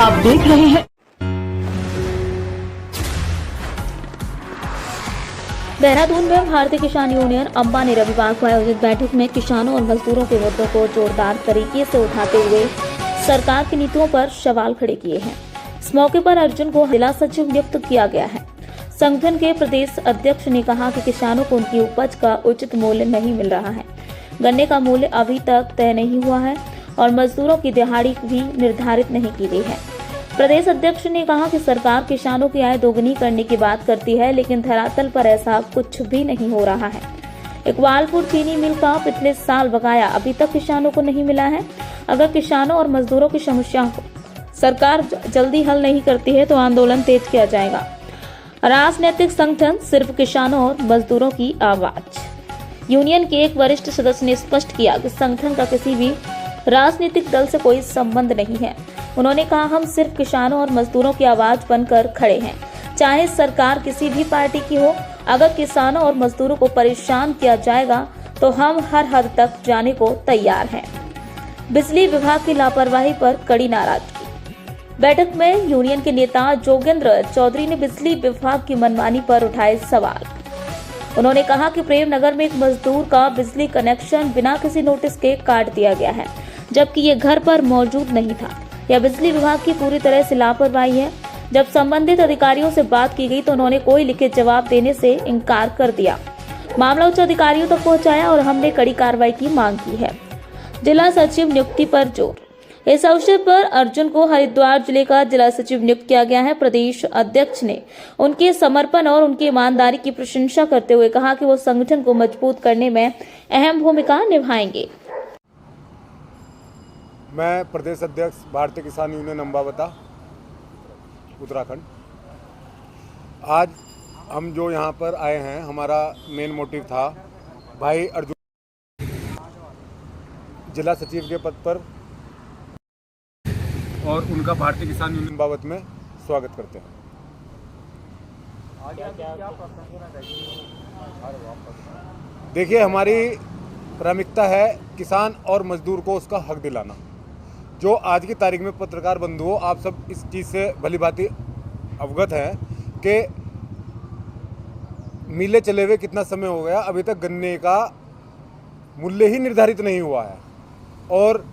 आप देख रहे हैं। देहरादून में भारतीय किसान यूनियन अम्बा ने रविवार को आयोजित बैठक में किसानों और मजदूरों के मुद्दों को जोरदार तरीके से उठाते हुए सरकार की नीतियों पर सवाल खड़े किए हैं। इस मौके पर अर्जुन को जिला सचिव नियुक्त किया गया है। संगठन के प्रदेश अध्यक्ष ने कहा कि किसानों को उनकी उपज का उचित मूल्य नहीं मिल रहा है। गन्ने का मूल्य अभी तक तय नहीं हुआ है और मजदूरों की दिहाड़ी भी निर्धारित नहीं की गई है। प्रदेश अध्यक्ष ने कहा कि सरकार किसानों की आय दोगुनी करने की बात करती है, लेकिन धरातल पर ऐसा कुछ भी नहीं हो रहा है। इकबालपुर चीनी मिल का पिछले साल बकाया अभी तक किसानों को नहीं मिला है। अगर किसानों और मजदूरों की समस्याओं को सरकार जल्दी हल नहीं करती है तो आंदोलन तेज किया जाएगा। राजनीतिक संगठन सिर्फ किसानों और मजदूरों की आवाज। यूनियन के एक वरिष्ठ सदस्य ने स्पष्ट किया कि संगठन का किसी भी राजनीतिक दल से कोई संबंध नहीं है। उन्होंने कहा, हम सिर्फ किसानों और मजदूरों की आवाज बनकर खड़े हैं, चाहे सरकार किसी भी पार्टी की हो। अगर किसानों और मजदूरों को परेशान किया जाएगा तो हम हर हद तक जाने को तैयार हैं। बिजली विभाग की लापरवाही पर कड़ी नाराजगी। बैठक में यूनियन के नेता जोगेंद्र चौधरी ने बिजली विभाग की मनमानी पर उठाए सवाल। उन्होंने कहा कि प्रेमनगर में एक मजदूर का बिजली कनेक्शन बिना किसी नोटिस के काट दिया गया है, जबकि ये घर पर मौजूद नहीं था। यह बिजली विभाग की पूरी तरह से लापरवाही है। जब संबंधित अधिकारियों से बात की गई तो उन्होंने कोई लिखित जवाब देने से इनकार कर दिया। मामला उच्च अधिकारियों तक पहुंचाया और हमने कड़ी कार्रवाई की मांग की है। जिला सचिव नियुक्ति पर जोर। इस अवसर पर अर्जुन को हरिद्वार जिले का जिला सचिव नियुक्त किया गया है। प्रदेश अध्यक्ष ने उनके समर्पण और उनकी ईमानदारी की प्रशंसा करते हुए कहा कि वो संगठन को मजबूत करने में अहम भूमिका निभाएंगे। मैं प्रदेश अध्यक्ष भारतीय किसान यूनियन अम्बावता उत्तराखंड। आज हम जो यहाँ पर आए हैं, हमारा मेन मोटिव था भाई अर्जुन जिला सचिव के पद पर और उनका भारतीय किसान यूनियन अम्बावत में स्वागत करते हैं। देखिए, हमारी प्राथमिकता है किसान और मजदूर को उसका हक दिलाना। जो आज की तारीख में पत्रकार बंधुओं, आप सब इस चीज़ से भली भांति अवगत हैं कि मिले चले हुए कितना समय हो गया, अभी तक गन्ने का मूल्य ही निर्धारित नहीं हुआ है और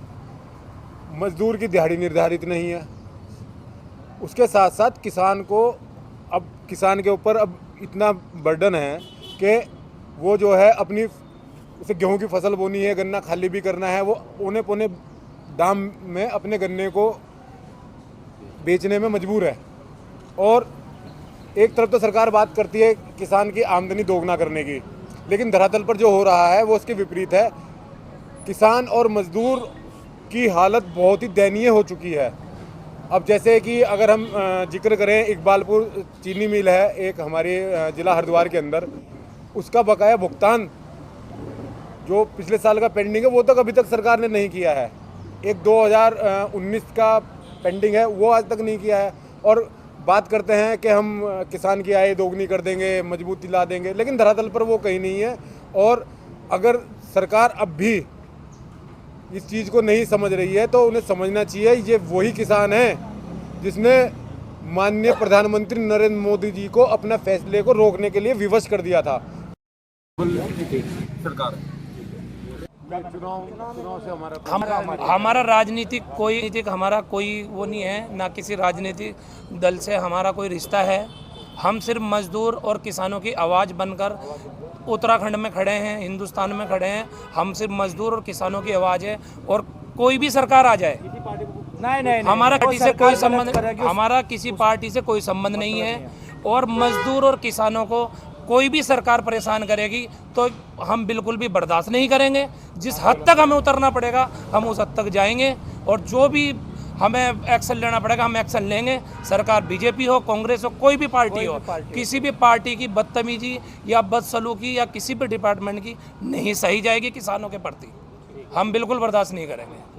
मजदूर की दिहाड़ी निर्धारित नहीं है। उसके साथ साथ किसान के ऊपर अब इतना बर्डन है कि वो जो है अपनी उसे गेहूं की फसल बोनी है, गन्ना खाली भी करना है, वो औने पौने दाम में अपने गन्ने को बेचने में मजबूर है। और एक तरफ तो सरकार बात करती है किसान की आमदनी दोगुना करने की, लेकिन धरातल पर जो हो रहा है वो उसके विपरीत है। किसान और मजदूर की हालत बहुत ही दयनीय हो चुकी है। अब जैसे कि अगर हम जिक्र करें, इकबालपुर चीनी मिल है एक हमारे ज़िला हरिद्वार के अंदर, उसका बकाया भुगतान जो पिछले साल का पेंडिंग है वो तक अभी तक सरकार ने नहीं किया है। एक 2019 का पेंडिंग है, वो आज तक नहीं किया है। और बात करते हैं कि हम किसान की आय दोगुनी कर देंगे, मजबूती ला देंगे, लेकिन धरातल पर वो कहीं नहीं है। और अगर सरकार अब भी इस चीज़ को नहीं समझ रही है तो उन्हें समझना चाहिए ये वही किसान है जिसने माननीय प्रधानमंत्री नरेंद्र मोदी जी को अपना फैसले को रोकने के लिए विवश कर दिया था। सरकार चुनाव से हमारा राजनीतिक हमारा कोई वो नहीं है, ना किसी राजनीतिक दल से हमारा कोई रिश्ता है। हम सिर्फ मजदूर और किसानों की आवाज़ बनकर उत्तराखंड में खड़े हैं, हिंदुस्तान में खड़े हैं। हम सिर्फ मजदूर और किसानों की आवाज़ है। और कोई भी सरकार आ जाए, नहीं, हमारा पार्टी से कोई संबंध, हमारा किसी पार्टी से कोई संबंध नहीं है। और मजदूर और किसानों को कोई भी सरकार परेशान करेगी तो हम बिल्कुल भी बर्दाश्त नहीं करेंगे। जिस हद तक हमें उतरना पड़ेगा हम उस हद तक जाएंगे और जो भी हमें एक्शन लेना पड़ेगा हम एक्शन लेंगे। सरकार बीजेपी हो, कांग्रेस हो, कोई भी पार्टी हो, किसी भी पार्टी की बदतमीजी या बदसलूकी या किसी भी डिपार्टमेंट की नहीं सही जाएगी किसानों के प्रति। हम बिल्कुल बर्दाश्त नहीं करेंगे।